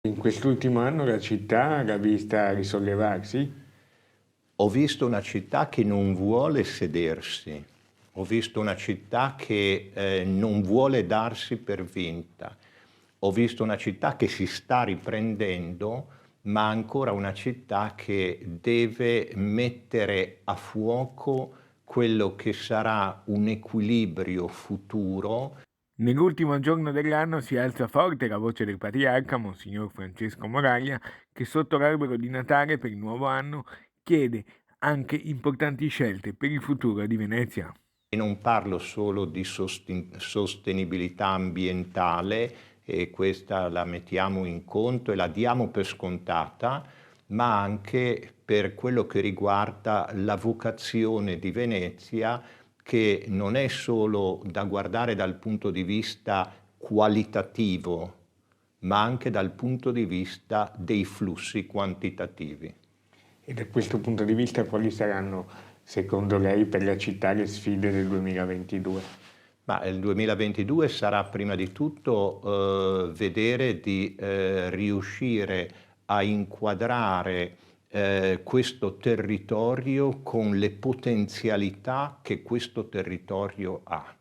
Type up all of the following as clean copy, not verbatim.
In quest'ultimo anno la città l'ha vista risollevarsi? Ho visto una città che non vuole sedersi, ho visto una città che non vuole darsi per vinta, ho visto una città che si sta riprendendo, ma ancora una città che deve mettere a fuoco quello che sarà un equilibrio futuro. Nell'ultimo giorno dell'anno si alza forte la voce del patriarca, Monsignor Francesco Moraglia, che sotto l'albero di Natale per il nuovo anno chiede anche importanti scelte per il futuro di Venezia. E non parlo solo di sostenibilità ambientale, e questa la mettiamo in conto e la diamo per scontata, ma anche per quello che riguarda la vocazione di Venezia, che non è solo da guardare dal punto di vista qualitativo, ma anche dal punto di vista dei flussi quantitativi. E da questo punto di vista quali saranno, secondo lei, per la città le sfide del 2022? Ma il 2022 sarà prima di tutto vedere di riuscire a inquadrare questo territorio con le potenzialità che questo territorio ha.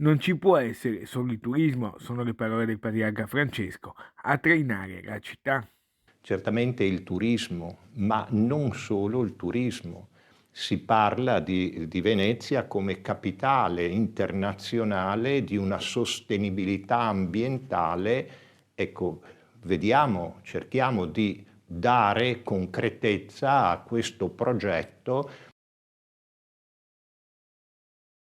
Non ci può essere solo il turismo, sono le parole del patriarca Francesco, a trainare la città. Certamente il turismo, ma non solo il turismo. Si parla di Venezia come capitale internazionale di una sostenibilità ambientale. Ecco, vediamo, cerchiamo di dare concretezza a questo progetto